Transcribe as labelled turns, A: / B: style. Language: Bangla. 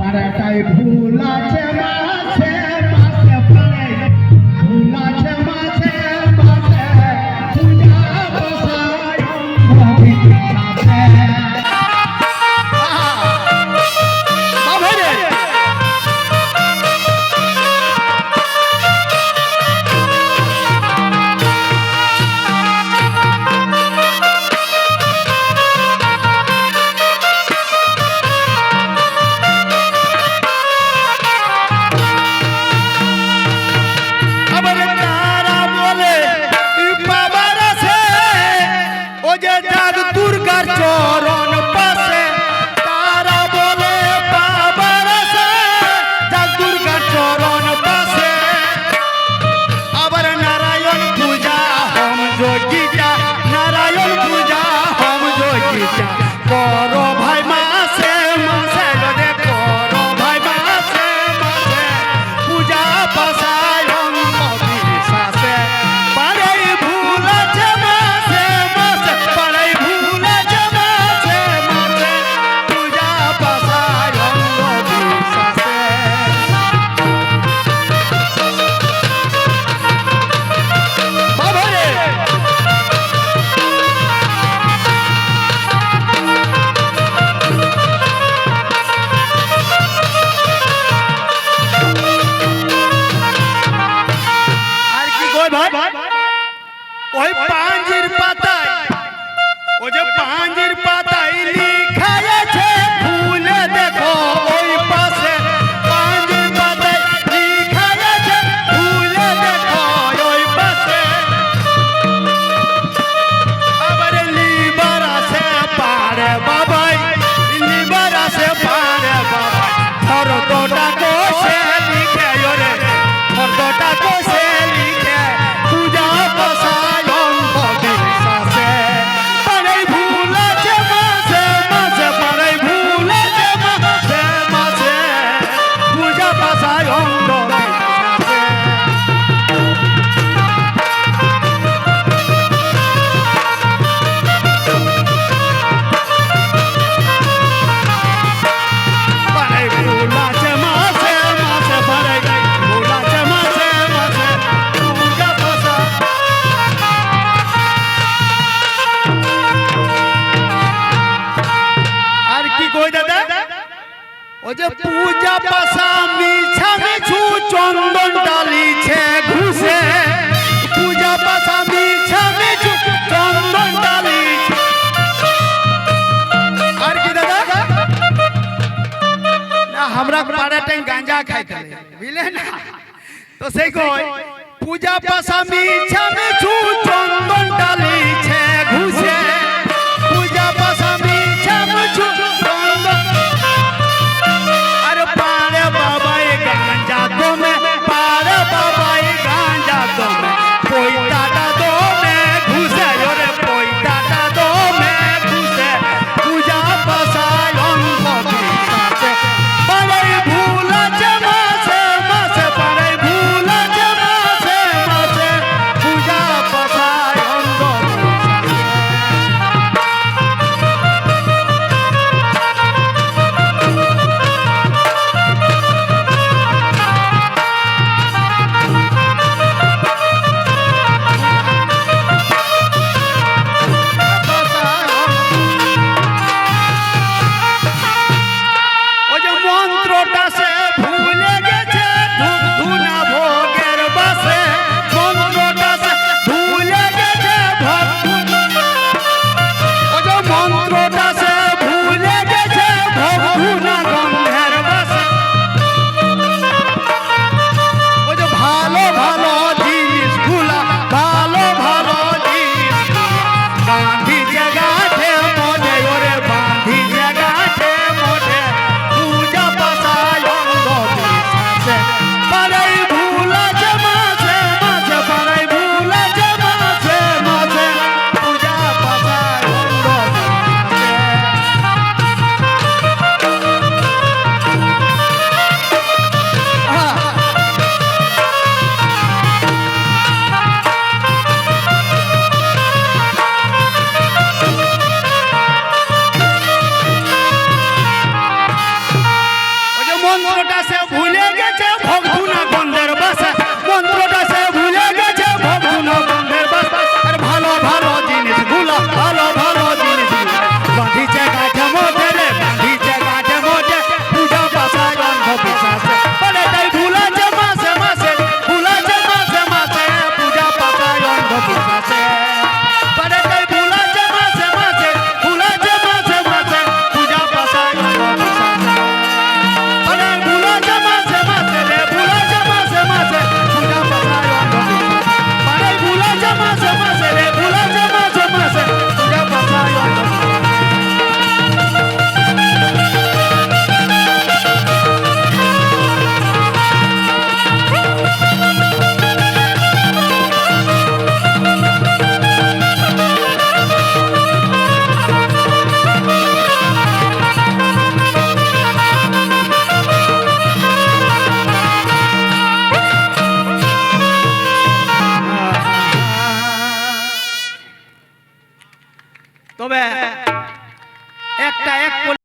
A: পাড়াটায় ভুল আছে মাছে মাছে পাড়ে ভুল আছে মাছে মাছে পূজা বসায় ভবিষ্যতে ওই পাঞ্জির পাতায় ও যে পাঞ্জির পাতায় লেখা আছে ফুল দেখো ওই পাশে পাঞ্জির পাতায় লেখা আছে ফুল দেখো ওই পাশে আবার লিবার আছে পারে বাবাই লিবার আছে পারে বাবাই ফরদটা কোসে লিখে ওরে ফরদটা কোসে লিখে পূজা বসায় পূজা পাশা মিছা মিছু চন্দন ডালিছে ঘুষে পূজা পাশা মিছা মিছু চন্দন ডালিছে আর কি দাদা না আমরা পাড়াটাই গাঁজা খাইতে বুঝলে না তো সেই কই পূজা পাশা মিছা মিছু চন্দন ডালিছে ঘুষে পূজা পাশা মিছা মিছু চন্দন তবে একটা এক